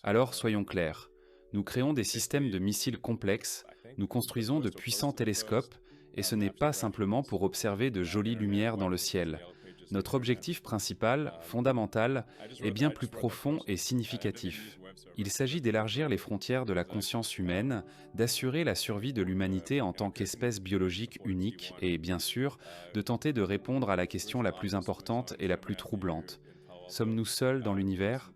Alors soyons clairs, nous créons des systèmes de missiles complexes, nous construisons de puissants télescopes, et ce n'est pas simplement pour observer de jolies lumières dans le ciel. Notre objectif principal, fondamental, est bien plus profond et significatif. Il s'agit d'élargir les frontières de la conscience humaine, d'assurer la survie de l'humanité en tant qu'espèce biologique unique et, bien sûr, de tenter de répondre à la question la plus importante et la plus troublante. Sommes-nous seuls dans l'univers?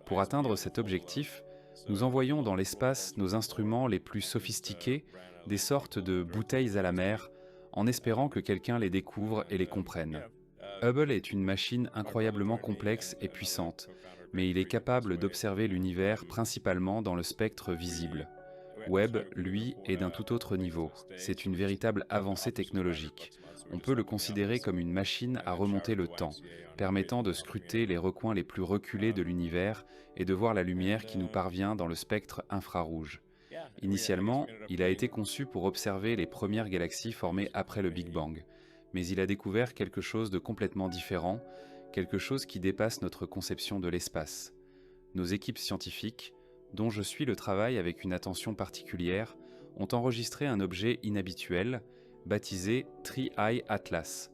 Pour atteindre cet objectif, nous envoyons dans l'espace nos instruments les plus sophistiqués, des sortes de bouteilles à la mer, en espérant que quelqu'un les découvre et les comprenne. Hubble est une machine incroyablement complexe et puissante, mais il est capable d'observer l'univers principalement dans le spectre visible. Webb, lui, est d'un tout autre niveau. C'est une véritable avancée technologique. On peut le considérer comme une machine à remonter le temps, permettant de scruter les recoins les plus reculés de l'univers et de voir la lumière qui nous parvient dans le spectre infrarouge. Initialement, il a été conçu pour observer les premières galaxies formées après le Big Bang, mais il a découvert quelque chose de complètement différent, quelque chose qui dépasse notre conception de l'espace. Nos équipes scientifiques, dont je suis le travail avec une attention particulière, ont enregistré un objet inhabituel, baptisé Tri-Eye Atlas.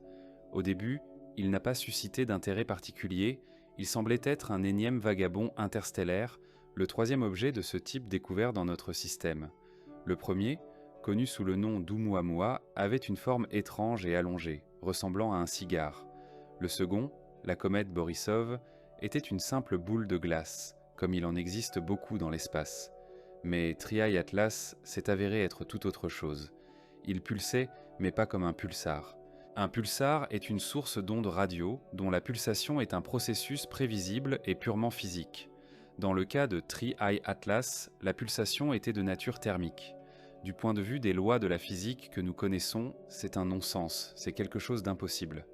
Au début, il n'a pas suscité d'intérêt particulier, il semblait être un énième vagabond interstellaire, le troisième objet de ce type découvert dans notre système. Le premier, connu sous le nom d'Oumuamua, avait une forme étrange et allongée, ressemblant à un cigare. Le second, la comète Borisov, était une simple boule de glace, comme il en existe beaucoup dans l'espace. Mais Triae Atlas s'est avéré être tout autre chose. Il pulsait, mais pas comme un pulsar. Un pulsar est une source d'ondes radio dont la pulsation est un processus prévisible et purement physique. Dans le cas de Tri-Eye Atlas, la pulsation était de nature thermique. Du point de vue des lois de la physique que nous connaissons, c'est un non-sens, c'est quelque chose d'impossible.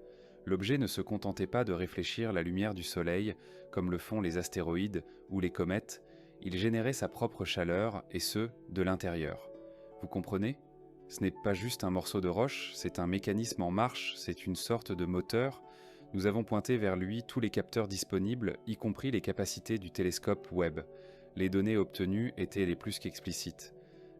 L'objet ne se contentait pas de réfléchir la lumière du Soleil, comme le font les astéroïdes ou les comètes, il générait sa propre chaleur, et ce, de l'intérieur. Vous comprenez? Ce n'est pas juste un morceau de roche, c'est un mécanisme en marche, c'est une sorte de moteur. Nous avons pointé vers lui tous les capteurs disponibles, y compris les capacités du télescope Webb. Les données obtenues étaient les plus qu'explicites.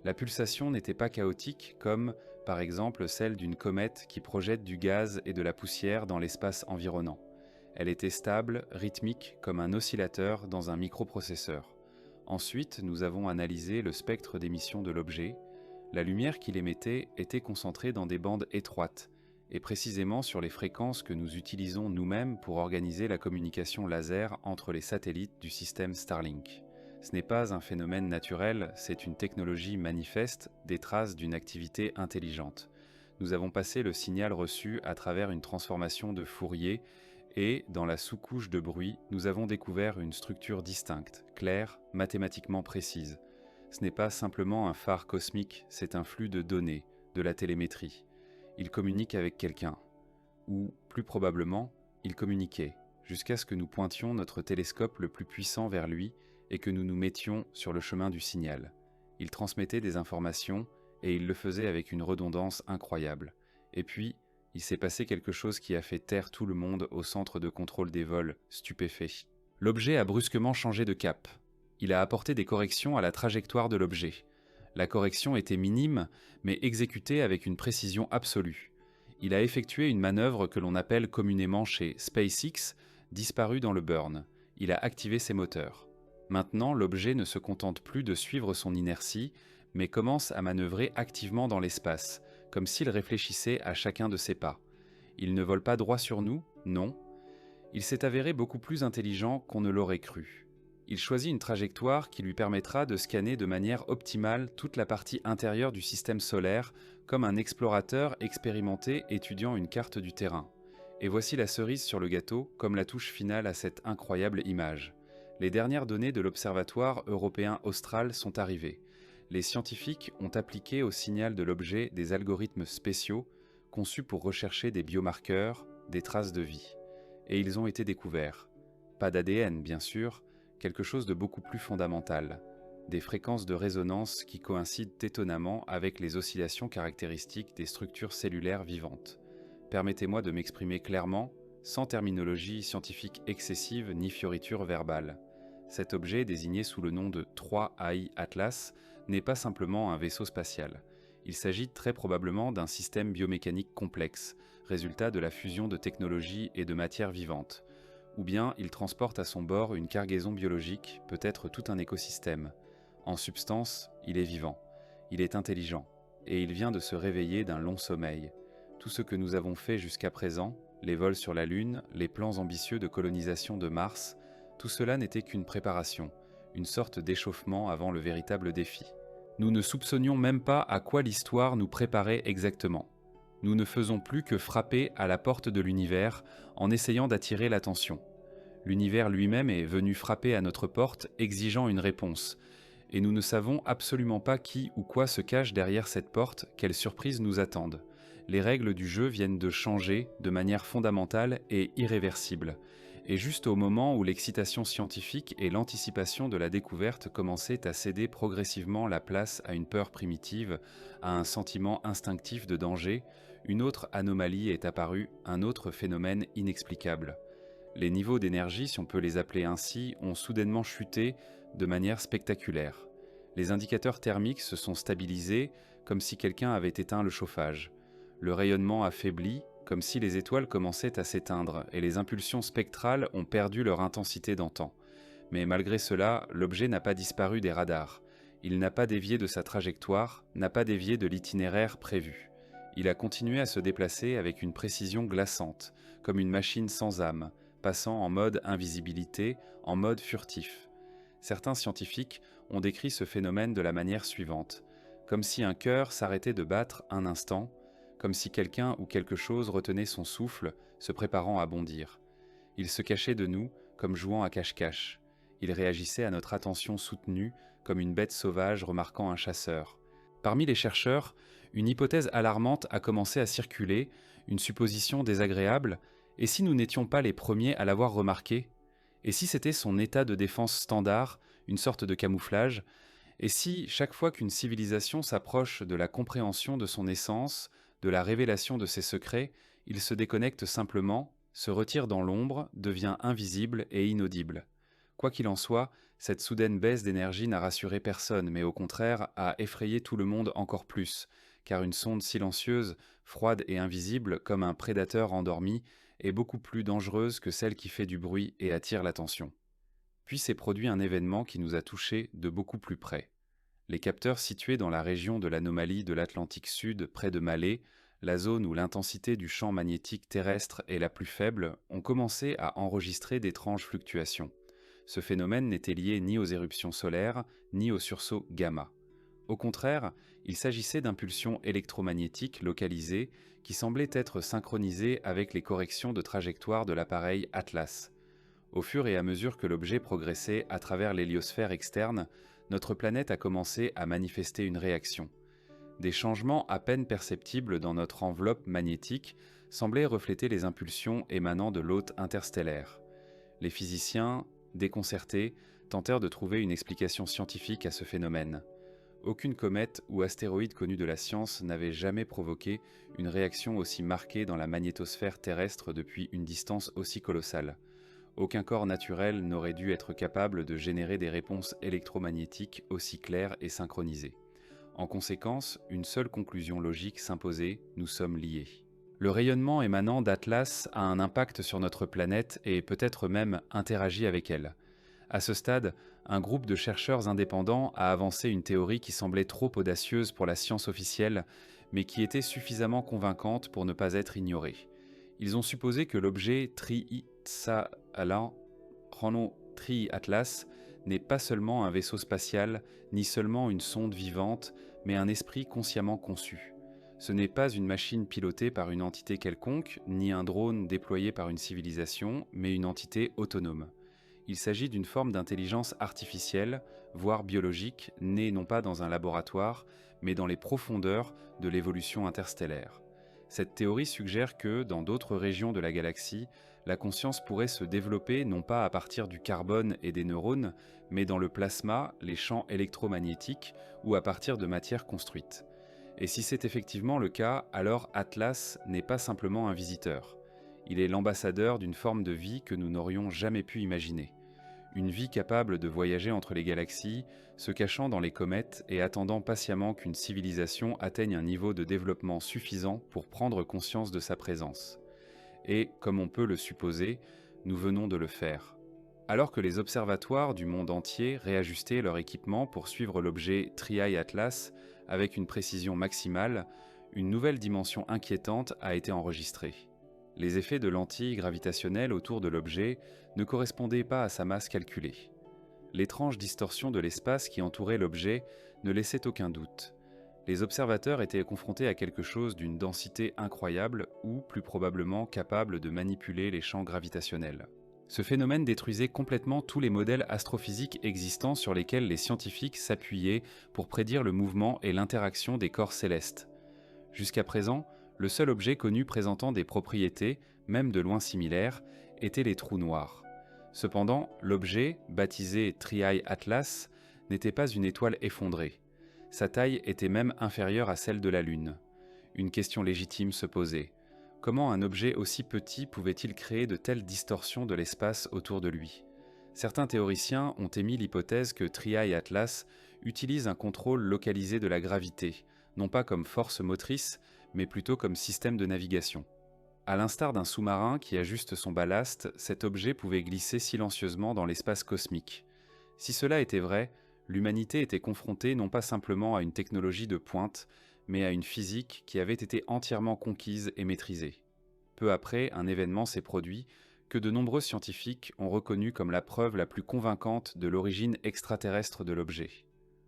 La pulsation n'était pas chaotique comme, par exemple, celle d'une comète qui projette du gaz et de la poussière dans l'espace environnant. Elle était stable, rythmique, comme un oscillateur dans un microprocesseur. Ensuite, nous avons analysé le spectre d'émission de l'objet. La lumière qu'il émettait était concentrée dans des bandes étroites, et précisément sur les fréquences que nous utilisons nous-mêmes pour organiser la communication laser entre les satellites du système Starlink. Ce n'est pas un phénomène naturel, c'est une technologie manifeste, des traces d'une activité intelligente. Nous avons passé le signal reçu à travers une transformation de Fourier et, dans la sous-couche de bruit, nous avons découvert une structure distincte, claire, mathématiquement précise. Ce n'est pas simplement un phare cosmique, c'est un flux de données, de la télémétrie. Il communique avec quelqu'un. Ou, plus probablement, il communiquait, jusqu'à ce que nous pointions notre télescope le plus puissant vers lui et que nous nous mettions sur le chemin du signal. Il transmettait des informations et il le faisait avec une redondance incroyable. Et puis, il s'est passé quelque chose qui a fait taire tout le monde au centre de contrôle des vols, stupéfait. L'objet a brusquement changé de cap. Il a apporté des corrections à la trajectoire de l'objet. La correction était minime, mais exécutée avec une précision absolue. Il a effectué une manœuvre que l'on appelle communément chez SpaceX « disparu dans le burn ». Il a activé ses moteurs. Maintenant, l'objet ne se contente plus de suivre son inertie, mais commence à manœuvrer activement dans l'espace, comme s'il réfléchissait à chacun de ses pas. Il ne vole pas droit sur nous, non. Il s'est avéré beaucoup plus intelligent qu'on ne l'aurait cru. Il choisit une trajectoire qui lui permettra de scanner de manière optimale toute la partie intérieure du système solaire, comme un explorateur expérimenté étudiant une carte du terrain. Et voici la cerise sur le gâteau, comme la touche finale à cette incroyable image. Les dernières données de l'Observatoire européen austral sont arrivées. Les scientifiques ont appliqué au signal de l'objet des algorithmes spéciaux, conçus pour rechercher des biomarqueurs, des traces de vie. Et ils ont été découverts. Pas d'ADN, bien sûr, quelque chose de beaucoup plus fondamental. Des fréquences de résonance qui coïncident étonnamment avec les oscillations caractéristiques des structures cellulaires vivantes. Permettez-moi de m'exprimer clairement, sans terminologie scientifique excessive ni fioriture verbale. Cet objet, désigné sous le nom de 3AI Atlas, n'est pas simplement un vaisseau spatial. Il s'agit très probablement d'un système biomécanique complexe, résultat de la fusion de technologies et de matières vivantes. Ou bien il transporte à son bord une cargaison biologique, peut-être tout un écosystème. En substance, il est vivant, il est intelligent, et il vient de se réveiller d'un long sommeil. Tout ce que nous avons fait jusqu'à présent, les vols sur la Lune, les plans ambitieux de colonisation de Mars, tout cela n'était qu'une préparation, une sorte d'échauffement avant le véritable défi. Nous ne soupçonnions même pas à quoi l'histoire nous préparait exactement. Nous ne faisons plus que frapper à la porte de l'univers en essayant d'attirer l'attention. L'univers lui-même est venu frapper à notre porte, exigeant une réponse. Et nous ne savons absolument pas qui ou quoi se cache derrière cette porte, quelles surprises nous attendent. Les règles du jeu viennent de changer de manière fondamentale et irréversible. Et juste au moment où l'excitation scientifique et l'anticipation de la découverte commençaient à céder progressivement la place à une peur primitive, à un sentiment instinctif de danger, une autre anomalie est apparue, un autre phénomène inexplicable. Les niveaux d'énergie, si on peut les appeler ainsi, ont soudainement chuté de manière spectaculaire. Les indicateurs thermiques se sont stabilisés comme si quelqu'un avait éteint le chauffage. Le rayonnement affaibli, comme si les étoiles commençaient à s'éteindre, et les impulsions spectrales ont perdu leur intensité d'antan. Mais malgré cela, l'objet n'a pas disparu des radars. Il n'a pas dévié de sa trajectoire, n'a pas dévié de l'itinéraire prévu. Il a continué à se déplacer avec une précision glaçante, comme une machine sans âme, passant en mode invisibilité, en mode furtif. Certains scientifiques ont décrit ce phénomène de la manière suivante, comme si un cœur s'arrêtait de battre un instant, comme si quelqu'un ou quelque chose retenait son souffle, se préparant à bondir. Il se cachait de nous, comme jouant à cache-cache. Il réagissait à notre attention soutenue, comme une bête sauvage remarquant un chasseur. Parmi les chercheurs, une hypothèse alarmante a commencé à circuler, une supposition désagréable, et si nous n'étions pas les premiers à l'avoir remarqué? Et si c'était son état de défense standard, une sorte de camouflage? Et si, chaque fois qu'une civilisation s'approche de la compréhension de son essence, de la révélation de ses secrets, il se déconnecte simplement, se retire dans l'ombre, devient invisible et inaudible? Quoi qu'il en soit, cette soudaine baisse d'énergie n'a rassuré personne, mais au contraire a effrayé tout le monde encore plus, car une sonde silencieuse, froide et invisible, comme un prédateur endormi, est beaucoup plus dangereuse que celle qui fait du bruit et attire l'attention. Puis s'est produit un événement qui nous a touchés de beaucoup plus près. Les capteurs situés dans la région de l'anomalie de l'Atlantique Sud, près de Mallet, la zone où l'intensité du champ magnétique terrestre est la plus faible, ont commencé à enregistrer d'étranges fluctuations. Ce phénomène n'était lié ni aux éruptions solaires, ni aux sursauts gamma. Au contraire, il s'agissait d'impulsions électromagnétiques localisées qui semblaient être synchronisées avec les corrections de trajectoire de l'appareil Atlas. Au fur et à mesure que l'objet progressait à travers l'héliosphère externe, notre planète a commencé à manifester une réaction. Des changements à peine perceptibles dans notre enveloppe magnétique semblaient refléter les impulsions émanant de l'hôte interstellaire. Les physiciens, déconcertés, tentèrent de trouver une explication scientifique à ce phénomène. Aucune comète ou astéroïde connu de la science n'avait jamais provoqué une réaction aussi marquée dans la magnétosphère terrestre depuis une distance aussi colossale. Aucun corps naturel n'aurait dû être capable de générer des réponses électromagnétiques aussi claires et synchronisées. En conséquence, une seule conclusion logique s'imposait: nous sommes liés. Le rayonnement émanant d'Atlas a un impact sur notre planète et peut-être même interagit avec elle. À ce stade, un groupe de chercheurs indépendants a avancé une théorie qui semblait trop audacieuse pour la science officielle, mais qui était suffisamment convaincante pour ne pas être ignorée. Ils ont supposé que l'objet Tri-Itzalan Tri-Atlas n'est pas seulement un vaisseau spatial, ni seulement une sonde vivante, mais un esprit consciemment conçu. Ce n'est pas une machine pilotée par une entité quelconque, ni un drone déployé par une civilisation, mais une entité autonome. Il s'agit d'une forme d'intelligence artificielle, voire biologique, née non pas dans un laboratoire, mais dans les profondeurs de l'évolution interstellaire. Cette théorie suggère que, dans d'autres régions de la galaxie, la conscience pourrait se développer non pas à partir du carbone et des neurones, mais dans le plasma, les champs électromagnétiques ou à partir de matières construites. Et si c'est effectivement le cas, alors Atlas n'est pas simplement un visiteur. Il est l'ambassadeur d'une forme de vie que nous n'aurions jamais pu imaginer. une vie capable de voyager entre les galaxies, se cachant dans les comètes et attendant patiemment qu'une civilisation atteigne un niveau de développement suffisant pour prendre conscience de sa présence. Et, comme on peut le supposer, nous venons de le faire. Alors que les observatoires du monde entier réajustaient leur équipement pour suivre l'objet Triae Atlas avec une précision maximale, une nouvelle dimension inquiétante a été enregistrée. Les effets de lentilles gravitationnelles autour de l'objet ne correspondaient pas à sa masse calculée. L'étrange distorsion de l'espace qui entourait l'objet ne laissait aucun doute. Les observateurs étaient confrontés à quelque chose d'une densité incroyable ou, plus probablement, capable de manipuler les champs gravitationnels. Ce phénomène détruisait complètement tous les modèles astrophysiques existants sur lesquels les scientifiques s'appuyaient pour prédire le mouvement et l'interaction des corps célestes. Jusqu'à présent, le seul objet connu présentant des propriétés, même de loin similaires, étaient les trous noirs. Cependant, l'objet, baptisé Triae Atlas, n'était pas une étoile effondrée. Sa taille était même inférieure à celle de la Lune. Une question légitime se posait. Comment un objet aussi petit pouvait-il créer de telles distorsions de l'espace autour de lui ? Certains théoriciens ont émis l'hypothèse que Triae Atlas utilise un contrôle localisé de la gravité, non pas comme force motrice, mais plutôt comme système de navigation. À l'instar d'un sous-marin qui ajuste son ballast, cet objet pouvait glisser silencieusement dans l'espace cosmique. Si cela était vrai, l'humanité était confrontée non pas simplement à une technologie de pointe, mais à une physique qui avait été entièrement conquise et maîtrisée. Peu après, un événement s'est produit que de nombreux scientifiques ont reconnu comme la preuve la plus convaincante de l'origine extraterrestre de l'objet.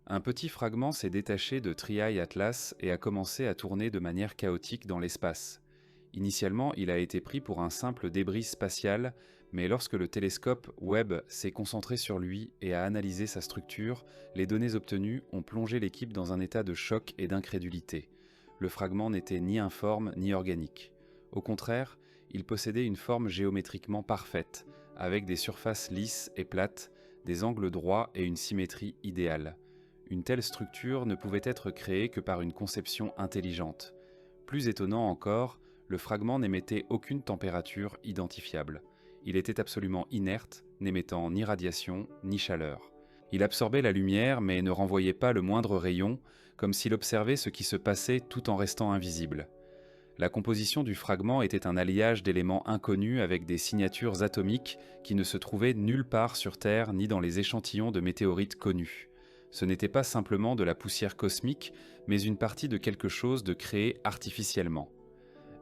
Un petit fragment s'est détaché de Triae Atlas et a commencé à tourner de manière chaotique dans l'espace. Initialement, il a été pris pour un simple débris spatial, mais lorsque le télescope Webb s'est concentré sur lui et a analysé sa structure, les données obtenues ont plongé l'équipe dans un état de choc et d'incrédulité. Le fragment n'était ni informe ni organique. Au contraire, il possédait une forme géométriquement parfaite, avec des surfaces lisses et plates, des angles droits et une symétrie idéale. Une telle structure ne pouvait être créée que par une conception intelligente. Plus étonnant encore, le fragment n'émettait aucune température identifiable. Il était absolument inerte, n'émettant ni radiation ni chaleur. Il absorbait la lumière mais ne renvoyait pas le moindre rayon, comme s'il observait ce qui se passait tout en restant invisible. La composition du fragment était un alliage d'éléments inconnus avec des signatures atomiques qui ne se trouvaient nulle part sur Terre ni dans les échantillons de météorites connus. Ce n'était pas simplement de la poussière cosmique, mais une partie de quelque chose de créé artificiellement.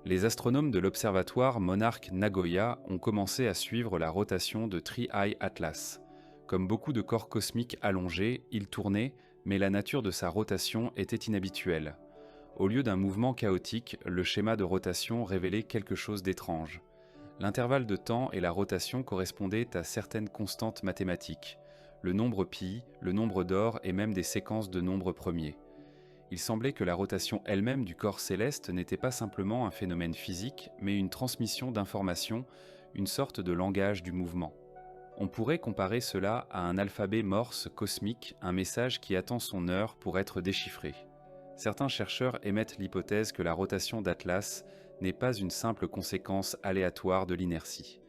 Les astronomes de l'observatoire Monarch Nagoya ont commencé à suivre la rotation de Triae Atlas. Comme beaucoup de corps cosmiques allongés, il tournait, mais la nature de sa rotation était inhabituelle. Au lieu d'un mouvement chaotique, le schéma de rotation révélait quelque chose d'étrange. L'intervalle de temps et la rotation correspondaient à certaines constantes mathématiques, le nombre pi, le nombre d'or et même des séquences de nombres premiers. Il semblait que la rotation elle-même du corps céleste n'était pas simplement un phénomène physique, mais une transmission d'informations, une sorte de langage du mouvement. On pourrait comparer cela à un alphabet morse cosmique, un message qui attend son heure pour être déchiffré. Certains chercheurs émettent l'hypothèse que la rotation d'Atlas n'est pas une simple conséquence aléatoire de l'inertie.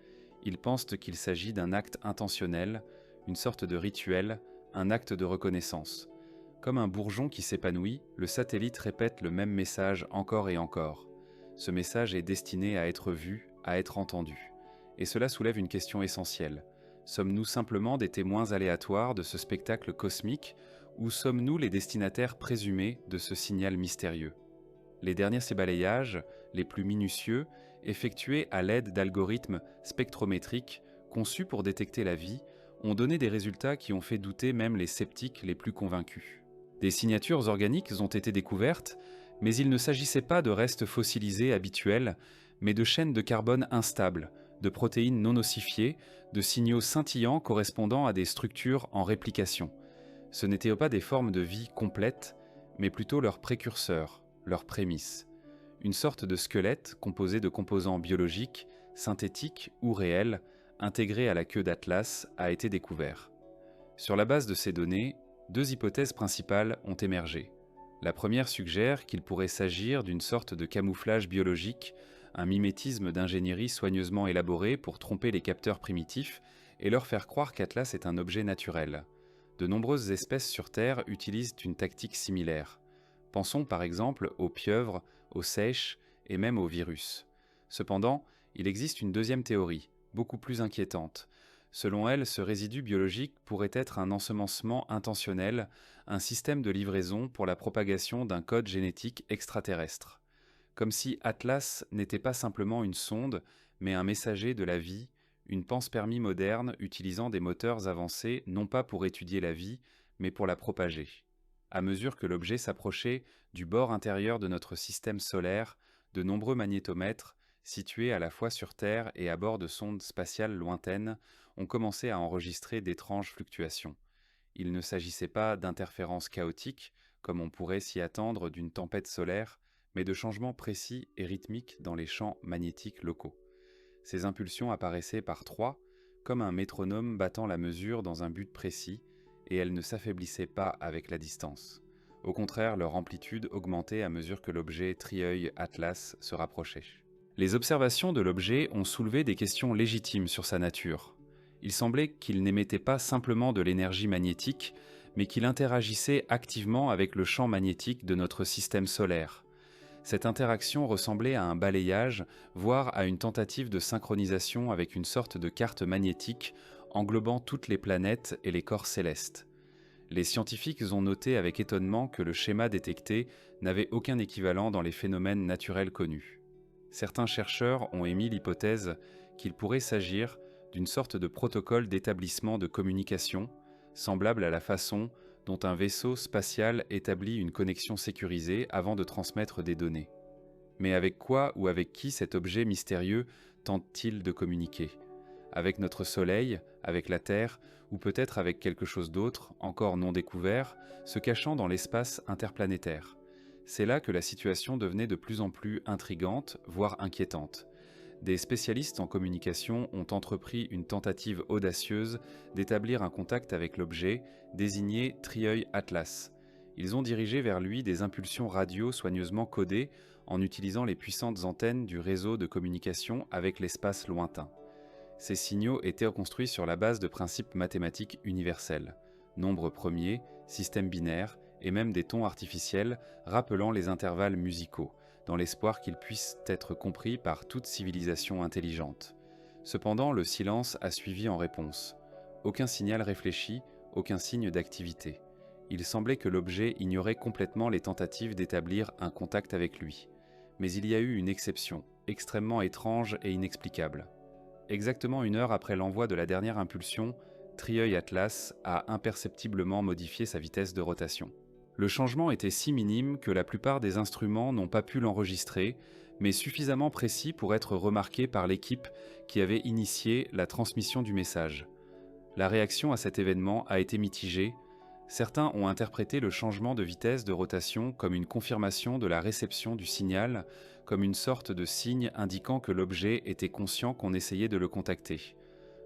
Ils pensent qu'il s'agit d'un acte intentionnel, une sorte de rituel, un acte de reconnaissance. Comme un bourgeon qui s'épanouit, le satellite répète le même message encore et encore. Ce message est destiné à être vu, à être entendu. Et cela soulève une question essentielle. Sommes-nous simplement des témoins aléatoires de ce spectacle cosmique, ou sommes-nous les destinataires présumés de ce signal mystérieux ? Les derniers balayages, les plus minutieux, effectués à l'aide d'algorithmes spectrométriques conçus pour détecter la vie, ont donné des résultats qui ont fait douter même les sceptiques les plus convaincus. Des signatures organiques ont été découvertes, mais il ne s'agissait pas de restes fossilisés habituels, mais de chaînes de carbone instables, de protéines non ossifiées, de signaux scintillants correspondant à des structures en réplication. Ce n'étaient pas des formes de vie complètes, mais plutôt leurs précurseurs, leurs prémices. Une sorte de squelette composé de composants biologiques, synthétiques ou réels, intégrés à la queue d'Atlas, a été découvert. Sur la base de ces données, deux hypothèses principales ont émergé. La première suggère qu'il pourrait s'agir d'une sorte de camouflage biologique, un mimétisme d'ingénierie soigneusement élaboré pour tromper les capteurs primitifs et leur faire croire qu'Atlas est un objet naturel. De nombreuses espèces sur Terre utilisent une tactique similaire. Pensons par exemple aux pieuvres, aux seiches et même aux virus. Cependant, il existe une deuxième théorie, beaucoup plus inquiétante. Selon elle, ce résidu biologique pourrait être un ensemencement intentionnel, un système de livraison pour la propagation d'un code génétique extraterrestre. Comme si Atlas n'était pas simplement une sonde, mais un messager de la vie, une panspermie moderne utilisant des moteurs avancés non pas pour étudier la vie, mais pour la propager. À mesure que l'objet s'approchait du bord intérieur de notre système solaire, de nombreux magnétomètres, situés à la fois sur Terre et à bord de sondes spatiales lointaines, ont commencé à enregistrer d'étranges fluctuations. Il ne s'agissait pas d'interférences chaotiques, comme on pourrait s'y attendre d'une tempête solaire, mais de changements précis et rythmiques dans les champs magnétiques locaux. Ces impulsions apparaissaient par trois, comme un métronome battant la mesure dans un but précis, et elles ne s'affaiblissaient pas avec la distance. Au contraire, leur amplitude augmentait à mesure que l'objet Triœil Atlas se rapprochait. Les observations de l'objet ont soulevé des questions légitimes sur sa nature. Il semblait qu'il n'émettait pas simplement de l'énergie magnétique, mais qu'il interagissait activement avec le champ magnétique de notre système solaire. Cette interaction ressemblait à un balayage, voire à une tentative de synchronisation avec une sorte de carte magnétique englobant toutes les planètes et les corps célestes. Les scientifiques ont noté avec étonnement que le schéma détecté n'avait aucun équivalent dans les phénomènes naturels connus. Certains chercheurs ont émis l'hypothèse qu'il pourrait s'agir d'une sorte de protocole d'établissement de communication, semblable à la façon dont un vaisseau spatial établit une connexion sécurisée avant de transmettre des données. Mais avec quoi ou avec qui cet objet mystérieux tente-t-il de communiquer ? Avec notre Soleil, avec la Terre, ou peut-être avec quelque chose d'autre, encore non découvert, se cachant dans l'espace interplanétaire. C'est là que la situation devenait de plus en plus intrigante, voire inquiétante. Des spécialistes en communication ont entrepris une tentative audacieuse d'établir un contact avec l'objet, désigné Triœil Atlas. Ils ont dirigé vers lui des impulsions radio soigneusement codées en utilisant les puissantes antennes du réseau de communication avec l'espace lointain. Ces signaux étaient construits sur la base de principes mathématiques universels, nombres premiers, systèmes binaires et même des tons artificiels rappelant les intervalles musicaux, dans l'espoir qu'ils puissent être compris par toute civilisation intelligente. Cependant, le silence a suivi en réponse. Aucun signal réfléchi, aucun signe d'activité. Il semblait que l'objet ignorait complètement les tentatives d'établir un contact avec lui. Mais il y a eu une exception, extrêmement étrange et inexplicable. Exactement 1 heure après l'envoi de la dernière impulsion, Triœil Atlas a imperceptiblement modifié sa vitesse de rotation. Le changement était si minime que la plupart des instruments n'ont pas pu l'enregistrer, mais suffisamment précis pour être remarqué par l'équipe qui avait initié la transmission du message. La réaction à cet événement a été mitigée. Certains ont interprété le changement de vitesse de rotation comme une confirmation de la réception du signal, comme une sorte de signe indiquant que l'objet était conscient qu'on essayait de le contacter.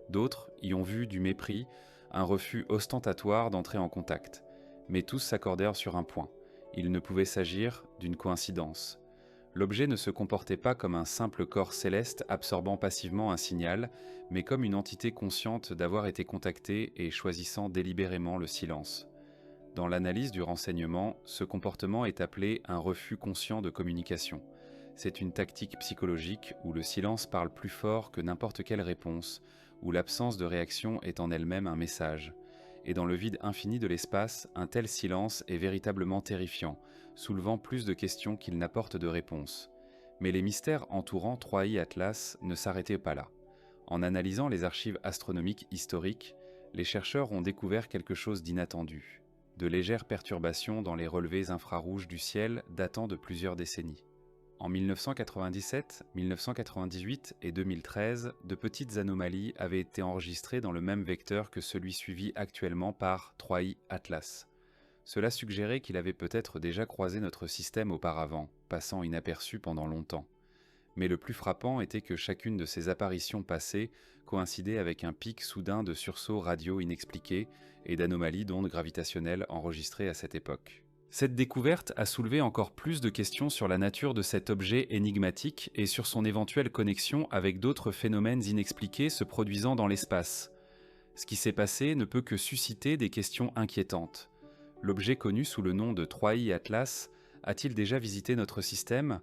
D'autres y ont vu du mépris, un refus ostentatoire d'entrer en contact. Mais tous s'accordèrent sur un point. Il ne pouvait s'agir d'une coïncidence. L'objet ne se comportait pas comme un simple corps céleste absorbant passivement un signal, mais comme une entité consciente d'avoir été contactée et choisissant délibérément le silence. Dans l'analyse du renseignement, ce comportement est appelé un refus conscient de communication. C'est une tactique psychologique où le silence parle plus fort que n'importe quelle réponse, où l'absence de réaction est en elle-même un message. Et dans le vide infini de l'espace, un tel silence est véritablement terrifiant, soulevant plus de questions qu'il n'apporte de réponses. Mais les mystères entourant Triœil Atlas ne s'arrêtaient pas là. En analysant les archives astronomiques historiques, les chercheurs ont découvert quelque chose d'inattendu, de légères perturbations dans les relevés infrarouges du ciel datant de plusieurs décennies. En 1997, 1998 et 2013, de petites anomalies avaient été enregistrées dans le même vecteur que celui suivi actuellement par Triœil Atlas. Cela suggérait qu'il avait peut-être déjà croisé notre système auparavant, passant inaperçu pendant longtemps. Mais le plus frappant était que chacune de ces apparitions passées coïncidait avec un pic soudain de sursauts radio inexpliqués et d'anomalies d'ondes gravitationnelles enregistrées à cette époque. Cette découverte a soulevé encore plus de questions sur la nature de cet objet énigmatique et sur son éventuelle connexion avec d'autres phénomènes inexpliqués se produisant dans l'espace. Ce qui s'est passé ne peut que susciter des questions inquiétantes. L'objet connu sous le nom de 3I Atlas a-t-il déjà visité notre système?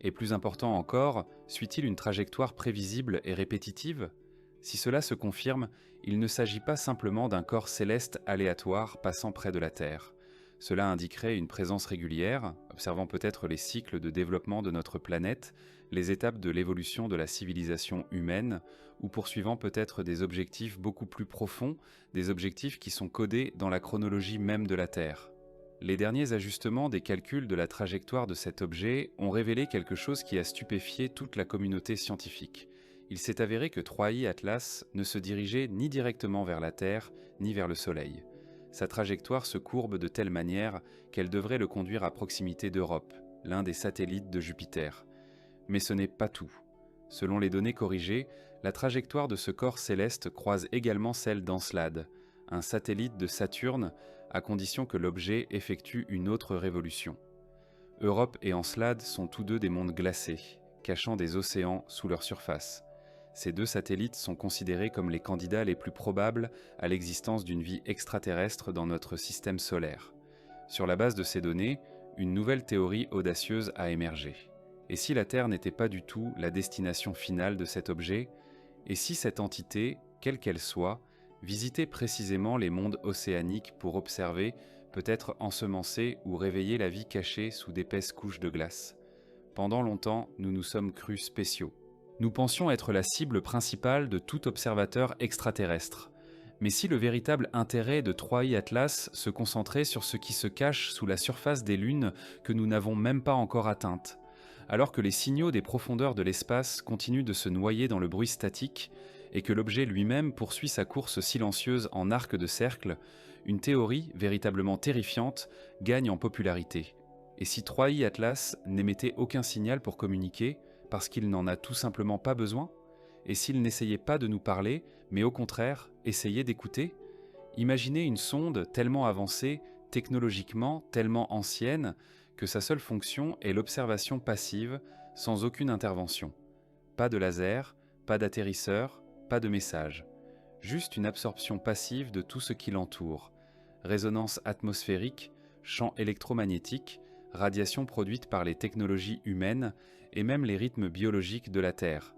Et plus important encore, suit-il une trajectoire prévisible et répétitive? Si cela se confirme, il ne s'agit pas simplement d'un corps céleste aléatoire passant près de la Terre. Cela indiquerait une présence régulière, observant peut-être les cycles de développement de notre planète, les étapes de l'évolution de la civilisation humaine, ou poursuivant peut-être des objectifs beaucoup plus profonds, des objectifs qui sont codés dans la chronologie même de la Terre. Les derniers ajustements des calculs de la trajectoire de cet objet ont révélé quelque chose qui a stupéfié toute la communauté scientifique. Il s'est avéré que 3I Atlas ne se dirigeait ni directement vers la Terre, ni vers le Soleil. Sa trajectoire se courbe de telle manière qu'elle devrait le conduire à proximité d'Europe, l'un des satellites de Jupiter. Mais ce n'est pas tout. Selon les données corrigées, la trajectoire de ce corps céleste croise également celle d'Encelade, un satellite de Saturne, à condition que l'objet effectue une autre révolution. Europe et Encelade sont tous deux des mondes glacés, cachant des océans sous leur surface. Ces deux satellites sont considérés comme les candidats les plus probables à l'existence d'une vie extraterrestre dans notre système solaire. Sur la base de ces données, une nouvelle théorie audacieuse a émergé. Et si la Terre n'était pas du tout la destination finale de cet objet? Et si cette entité, quelle qu'elle soit, visitait précisément les mondes océaniques pour observer, peut-être ensemencer ou réveiller la vie cachée sous d'épaisses couches de glace? Pendant longtemps, nous nous sommes crus spéciaux. Nous pensions être la cible principale de tout observateur extraterrestre. Mais si le véritable intérêt de 3I Atlas se concentrait sur ce qui se cache sous la surface des lunes que nous n'avons même pas encore atteintes, alors que les signaux des profondeurs de l'espace continuent de se noyer dans le bruit statique et que l'objet lui-même poursuit sa course silencieuse en arc de cercle, une théorie véritablement terrifiante gagne en popularité. Et si 3I Atlas n'émettait aucun signal pour communiquer, parce qu'il n'en a tout simplement pas besoin? Et s'il n'essayait pas de nous parler, mais au contraire, essayait d'écouter? Imaginez une sonde tellement avancée, technologiquement tellement ancienne, que sa seule fonction est l'observation passive, sans aucune intervention. Pas de laser, pas d'atterrisseur, pas de message. Juste une absorption passive de tout ce qui l'entoure. Résonance atmosphérique, champs électromagnétiques, radiation produite par les technologies humaines et même les rythmes biologiques de la Terre.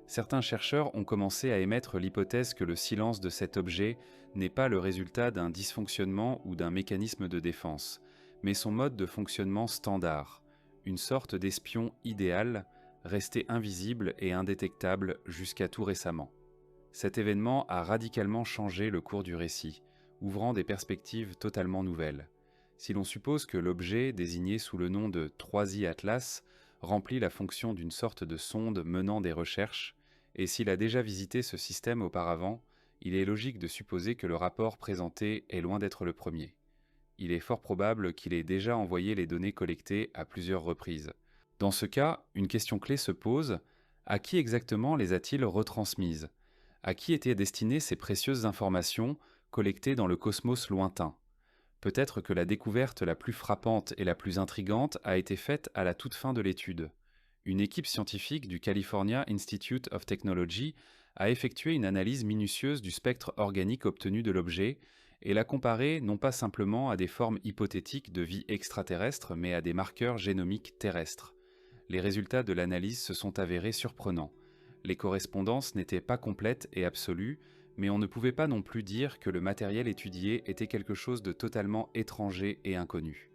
Certains chercheurs ont commencé à émettre l'hypothèse que le silence de cet objet n'est pas le résultat d'un dysfonctionnement ou d'un mécanisme de défense, mais son mode de fonctionnement standard, une sorte d'espion idéal, resté invisible et indétectable jusqu'à tout récemment. Cet événement a radicalement changé le cours du récit, ouvrant des perspectives totalement nouvelles. Si l'on suppose que l'objet, désigné sous le nom de 3I Atlas, remplit la fonction d'une sorte de sonde menant des recherches, et s'il a déjà visité ce système auparavant, il est logique de supposer que le rapport présenté est loin d'être le premier. Il est fort probable qu'il ait déjà envoyé les données collectées à plusieurs reprises. Dans ce cas, une question clé se pose: à qui exactement les a-t-il retransmises? À qui étaient destinées ces précieuses informations collectées dans le cosmos lointain? Peut-être que la découverte la plus frappante et la plus intrigante a été faite à la toute fin de l'étude. Une équipe scientifique du California Institute of Technology a effectué une analyse minutieuse du spectre organique obtenu de l'objet et l'a comparé non pas simplement à des formes hypothétiques de vie extraterrestre, mais à des marqueurs génomiques terrestres. Les résultats de l'analyse se sont avérés surprenants. Les correspondances n'étaient pas complètes et absolues, mais on ne pouvait pas non plus dire que le matériel étudié était quelque chose de totalement étranger et inconnu.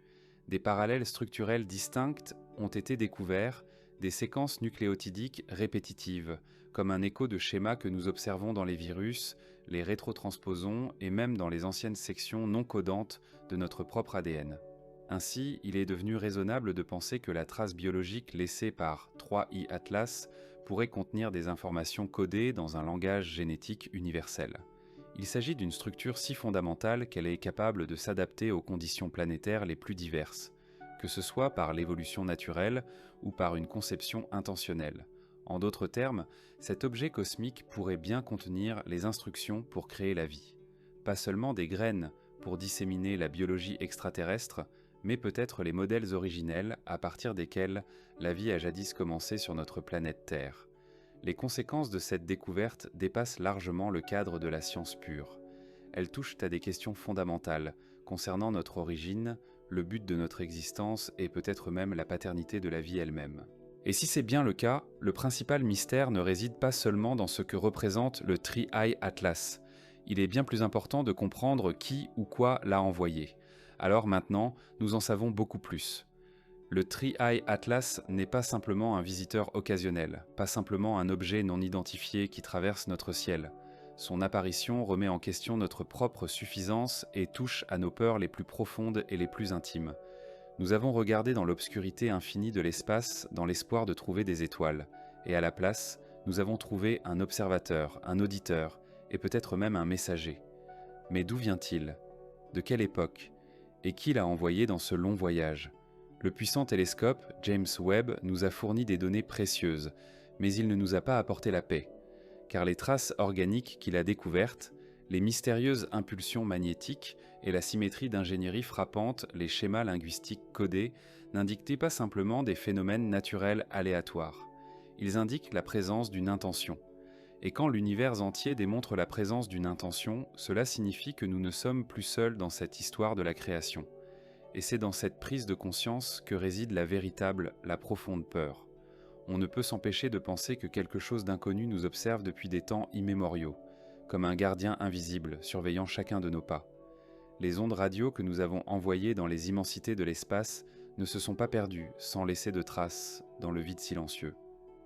Des parallèles structurels distincts ont été découverts, des séquences nucléotidiques répétitives, comme un écho de schémas que nous observons dans les virus, les rétrotransposons et même dans les anciennes sections non codantes de notre propre ADN. Ainsi, il est devenu raisonnable de penser que la trace biologique laissée par 3I Atlas pourrait contenir des informations codées dans un langage génétique universel. Il s'agit d'une structure si fondamentale qu'elle est capable de s'adapter aux conditions planétaires les plus diverses, que ce soit par l'évolution naturelle ou par une conception intentionnelle. En d'autres termes, cet objet cosmique pourrait bien contenir les instructions pour créer la vie. Pas seulement des graines pour disséminer la biologie extraterrestre, mais peut-être les modèles originels à partir desquels la vie a jadis commencé sur notre planète Terre. Les conséquences de cette découverte dépassent largement le cadre de la science pure. Elles touchent à des questions fondamentales concernant notre origine, le but de notre existence et peut-être même la paternité de la vie elle-même. Et si c'est bien le cas, le principal mystère ne réside pas seulement dans ce que représente le Three-Eye Atlas. Il est bien plus important de comprendre qui ou quoi l'a envoyé. Alors maintenant, nous en savons beaucoup plus. Le Three-Eye Atlas n'est pas simplement un visiteur occasionnel, pas simplement un objet non identifié qui traverse notre ciel. Son apparition remet en question notre propre suffisance et touche à nos peurs les plus profondes et les plus intimes. Nous avons regardé dans l'obscurité infinie de l'espace dans l'espoir de trouver des étoiles, et à la place, nous avons trouvé un observateur, un auditeur, et peut-être même un messager. Mais d'où vient-il? De quelle époque? Et qui l'a envoyé dans ce long voyage? Le puissant télescope James Webb nous a fourni des données précieuses, mais il ne nous a pas apporté la paix, car les traces organiques qu'il a découvertes, les mystérieuses impulsions magnétiques et la symétrie d'ingénierie frappante, les schémas linguistiques codés, n'indiquaient pas simplement des phénomènes naturels aléatoires. Ils indiquent la présence d'une intention. Et quand l'univers entier démontre la présence d'une intention, cela signifie que nous ne sommes plus seuls dans cette histoire de la création. Et c'est dans cette prise de conscience que réside la véritable, la profonde peur. On ne peut s'empêcher de penser que quelque chose d'inconnu nous observe depuis des temps immémoriaux, comme un gardien invisible surveillant chacun de nos pas. Les ondes radio que nous avons envoyées dans les immensités de l'espace ne se sont pas perdues sans laisser de traces dans le vide silencieux.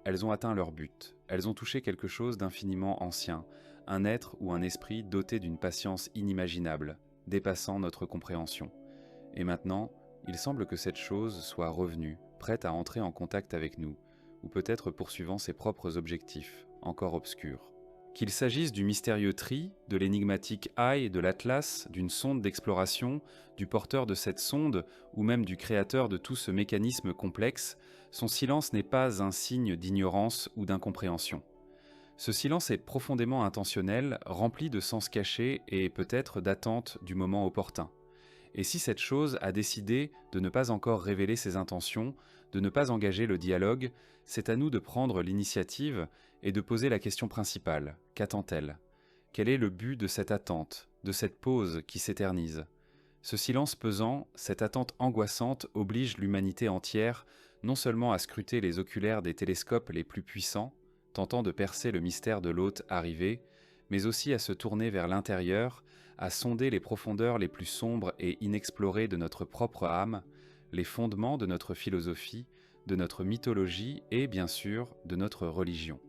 Elles ont atteint leur but, elles ont touché quelque chose d'infiniment ancien, un être ou un esprit doté d'une patience inimaginable, dépassant notre compréhension. Et maintenant, il semble que cette chose soit revenue, prête à entrer en contact avec nous, ou peut-être poursuivant ses propres objectifs, encore obscurs. Qu'il s'agisse du mystérieux Tree, de l'énigmatique Eye, de l'Atlas, d'une sonde d'exploration, du porteur de cette sonde, ou même du créateur de tout ce mécanisme complexe, son silence n'est pas un signe d'ignorance ou d'incompréhension. Ce silence est profondément intentionnel, rempli de sens cachés et peut-être d'attente du moment opportun. Et si cette chose a décidé de ne pas encore révéler ses intentions, de ne pas engager le dialogue, c'est à nous de prendre l'initiative et de poser la question principale. Qu'attend-elle? Quel est le but de cette attente, de cette pause qui s'éternise? Ce silence pesant, cette attente angoissante oblige l'humanité entière non seulement à scruter les oculaires des télescopes les plus puissants, tentant de percer le mystère de l'hôte arrivé, mais aussi à se tourner vers l'intérieur, à sonder les profondeurs les plus sombres et inexplorées de notre propre âme, les fondements de notre philosophie, de notre mythologie et, bien sûr, de notre religion.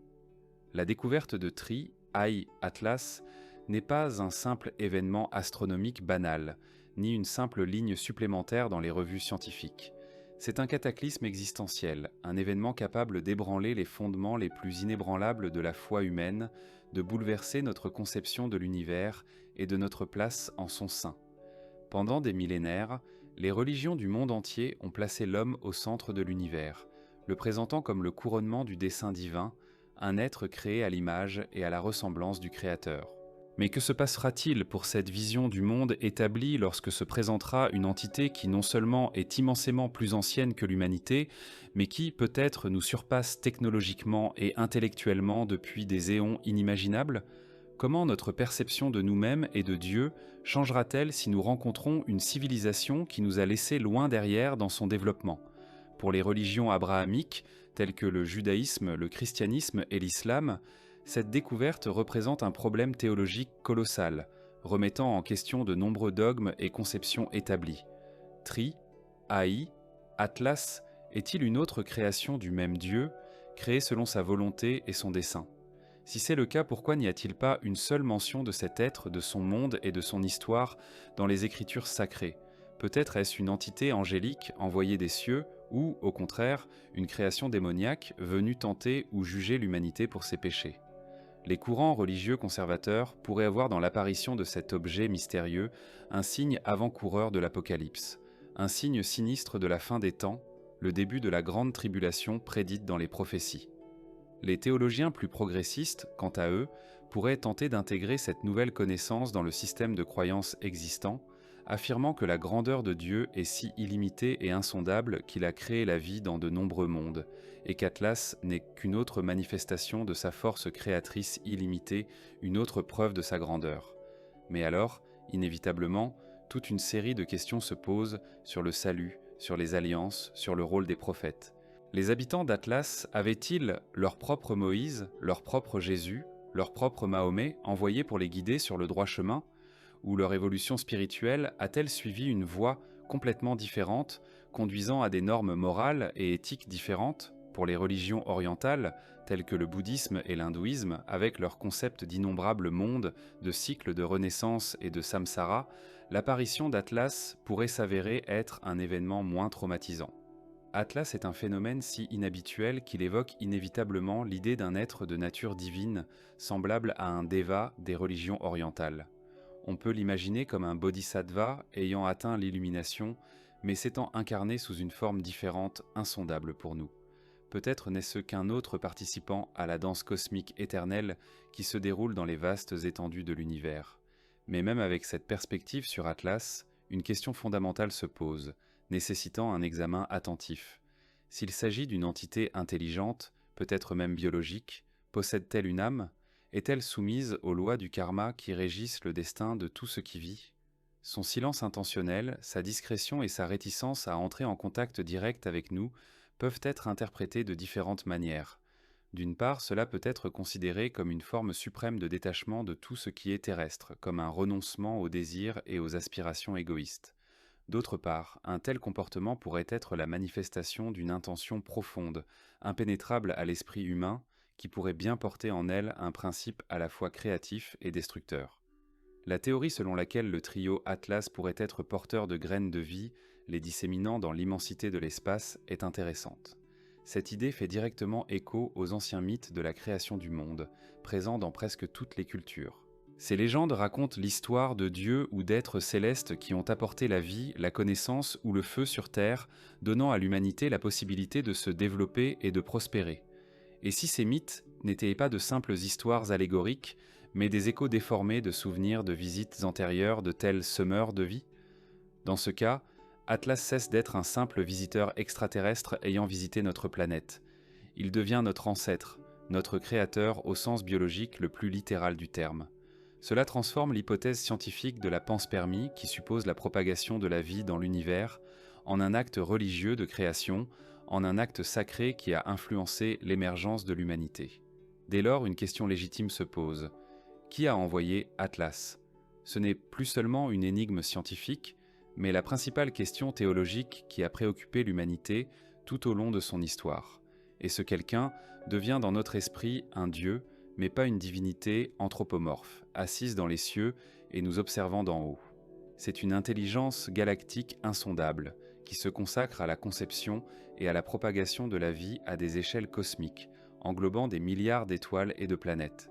La découverte de Three-Eye Atlas n'est pas un simple événement astronomique banal, ni une simple ligne supplémentaire dans les revues scientifiques. C'est un cataclysme existentiel, un événement capable d'ébranler les fondements les plus inébranlables de la foi humaine, de bouleverser notre conception de l'univers et de notre place en son sein. Pendant des millénaires, les religions du monde entier ont placé l'homme au centre de l'univers, le présentant comme le couronnement du dessein divin, un être créé à l'image et à la ressemblance du Créateur. Mais que se passera-t-il pour cette vision du monde établie lorsque se présentera une entité qui non seulement est immensément plus ancienne que l'humanité, mais qui peut-être nous surpasse technologiquement et intellectuellement depuis des éons inimaginables? Comment notre perception de nous-mêmes et de Dieu changera-t-elle si nous rencontrons une civilisation qui nous a laissés loin derrière dans son développement? Pour les religions abrahamiques, telles que le judaïsme, le christianisme et l'islam, cette découverte représente un problème théologique colossal, remettant en question de nombreux dogmes et conceptions établis. Three-Eye, Atlas, est-il une autre création du même Dieu, créée selon sa volonté et son dessein? Si c'est le cas, pourquoi n'y a-t-il pas une seule mention de cet être, de son monde et de son histoire dans les Écritures sacrées? Peut-être est-ce une entité angélique envoyée des cieux, ou, au contraire, une création démoniaque venue tenter ou juger l'humanité pour ses péchés. Les courants religieux conservateurs pourraient avoir dans l'apparition de cet objet mystérieux un signe avant-coureur de l'Apocalypse, un signe sinistre de la fin des temps, le début de la grande tribulation prédite dans les prophéties. Les théologiens plus progressistes, quant à eux, pourraient tenter d'intégrer cette nouvelle connaissance dans le système de croyances existant, affirmant que la grandeur de Dieu est si illimitée et insondable qu'il a créé la vie dans de nombreux mondes, et qu'Atlas n'est qu'une autre manifestation de sa force créatrice illimitée, une autre preuve de sa grandeur. Mais alors, inévitablement, toute une série de questions se posent sur le salut, sur les alliances, sur le rôle des prophètes. Les habitants d'Atlas avaient-ils leur propre Moïse, leur propre Jésus, leur propre Mahomet envoyés pour les guider sur le droit chemin? Ou leur évolution spirituelle a-t-elle suivi une voie complètement différente, conduisant à des normes morales et éthiques différentes pour les religions orientales, telles que le bouddhisme et l'hindouisme, avec leur concept d'innombrables mondes, de cycles de renaissance et de samsara? L'apparition d'Atlas pourrait s'avérer être un événement moins traumatisant. Atlas est un phénomène si inhabituel qu'il évoque inévitablement l'idée d'un être de nature divine, semblable à un deva des religions orientales. On peut l'imaginer comme un bodhisattva ayant atteint l'illumination, mais s'étant incarné sous une forme différente, insondable pour nous. Peut-être n'est-ce qu'un autre participant à la danse cosmique éternelle qui se déroule dans les vastes étendues de l'univers. Mais même avec cette perspective sur Atlas, une question fondamentale se pose, nécessitant un examen attentif. S'il s'agit d'une entité intelligente, peut-être même biologique, possède-t-elle une âme? Est-elle soumise aux lois du karma qui régissent le destin de tout ce qui vit? Son silence intentionnel, sa discrétion et sa réticence à entrer en contact direct avec nous peuvent être interprétés de différentes manières. D'une part, cela peut être considéré comme une forme suprême de détachement de tout ce qui est terrestre, comme un renoncement aux désirs et aux aspirations égoïstes. D'autre part, un tel comportement pourrait être la manifestation d'une intention profonde, impénétrable à l'esprit humain, qui pourrait bien porter en elle un principe à la fois créatif et destructeur. La théorie selon laquelle le trio Atlas pourrait être porteur de graines de vie, les disséminant dans l'immensité de l'espace, est intéressante. Cette idée fait directement écho aux anciens mythes de la création du monde, présents dans presque toutes les cultures. Ces légendes racontent l'histoire de dieux ou d'êtres célestes qui ont apporté la vie, la connaissance ou le feu sur Terre, donnant à l'humanité la possibilité de se développer et de prospérer. Et si ces mythes n'étaient pas de simples histoires allégoriques, mais des échos déformés de souvenirs de visites antérieures de tels semeurs de vie? Dans ce cas, Atlas cesse d'être un simple visiteur extraterrestre ayant visité notre planète. Il devient notre ancêtre, notre créateur au sens biologique le plus littéral du terme. Cela transforme l'hypothèse scientifique de la panspermie, qui suppose la propagation de la vie dans l'univers, en un acte religieux de création, en un acte sacré qui a influencé l'émergence de l'humanité. Dès lors, une question légitime se pose. Qui a envoyé Atlas? Ce n'est plus seulement une énigme scientifique, mais la principale question théologique qui a préoccupé l'humanité tout au long de son histoire. Et ce quelqu'un devient dans notre esprit un dieu, mais pas une divinité anthropomorphe, assise dans les cieux et nous observant d'en haut. C'est une intelligence galactique insondable, qui se consacre à la conception et à la propagation de la vie à des échelles cosmiques, englobant des milliards d'étoiles et de planètes.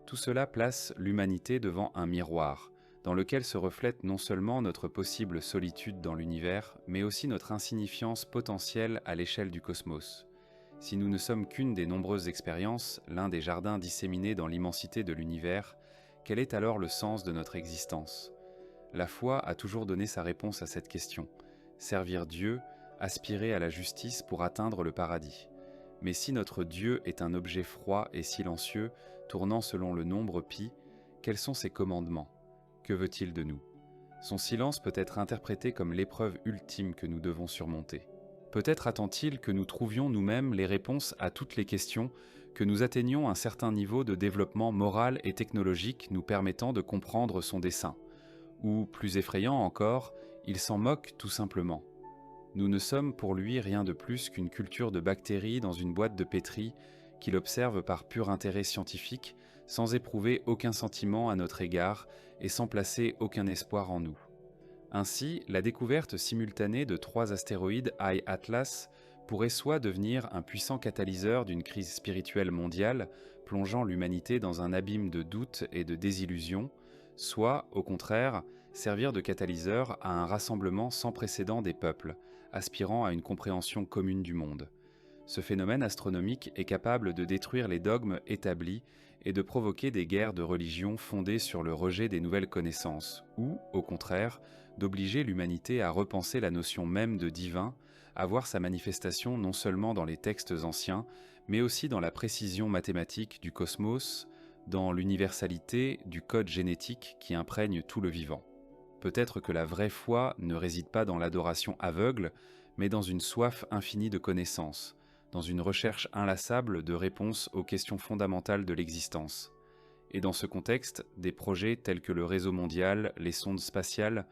Tout cela place l'humanité devant un miroir, dans lequel se reflète non seulement notre possible solitude dans l'univers, mais aussi notre insignifiance potentielle à l'échelle du cosmos. Si nous ne sommes qu'une des nombreuses expériences, l'un des jardins disséminés dans l'immensité de l'univers, quel est alors le sens de notre existence? La foi a toujours donné sa réponse à cette question. Servir Dieu, aspirer à la justice pour atteindre le paradis. Mais si notre Dieu est un objet froid et silencieux, tournant selon le nombre pi, quels sont ses commandements? Que veut-il de nous? Son silence peut être interprété comme l'épreuve ultime que nous devons surmonter. Peut-être attend-il que nous trouvions nous-mêmes les réponses à toutes les questions, que nous atteignions un certain niveau de développement moral et technologique nous permettant de comprendre son dessein. Ou, plus effrayant encore, il s'en moque tout simplement. Nous ne sommes pour lui rien de plus qu'une culture de bactéries dans une boîte de pétri qu'il observe par pur intérêt scientifique, sans éprouver aucun sentiment à notre égard et sans placer aucun espoir en nous. Ainsi, la découverte simultanée de 3 astéroïdes High Atlas pourrait soit devenir un puissant catalyseur d'une crise spirituelle mondiale, plongeant l'humanité dans un abîme de doutes et de désillusions, soit, au contraire, servir de catalyseur à un rassemblement sans précédent des peuples, aspirant à une compréhension commune du monde. Ce phénomène astronomique est capable de détruire les dogmes établis et de provoquer des guerres de religion fondées sur le rejet des nouvelles connaissances, ou, au contraire, d'obliger l'humanité à repenser la notion même de divin, à voir sa manifestation non seulement dans les textes anciens, mais aussi dans la précision mathématique du cosmos, dans l'universalité du code génétique qui imprègne tout le vivant. Peut-être que la vraie foi ne réside pas dans l'adoration aveugle, mais dans une soif infinie de connaissances, dans une recherche inlassable de réponses aux questions fondamentales de l'existence. Et dans ce contexte, des projets tels que le réseau mondial, les sondes spatiales,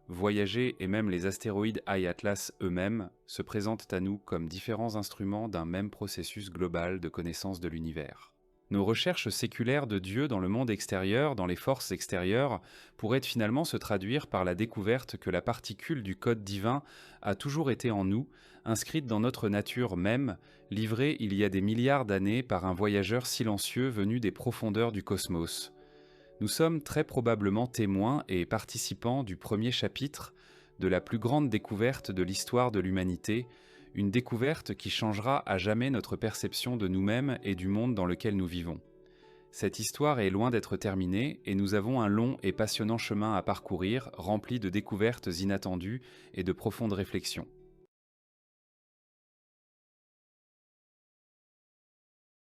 Voyager et même les astéroïdes High Atlas eux-mêmes se présentent à nous comme différents instruments d'un même processus global de connaissance de l'univers. Nos recherches séculaires de Dieu dans le monde extérieur, dans les forces extérieures, pourraient finalement se traduire par la découverte que la particule du code divin a toujours été en nous, inscrite dans notre nature même, livrée il y a des milliards d'années par un voyageur silencieux venu des profondeurs du cosmos. Nous sommes très probablement témoins et participants du premier chapitre de la plus grande découverte de l'histoire de l'humanité, une découverte qui changera à jamais notre perception de nous-mêmes et du monde dans lequel nous vivons. Cette histoire est loin d'être terminée et nous avons un long et passionnant chemin à parcourir, rempli de découvertes inattendues et de profondes réflexions.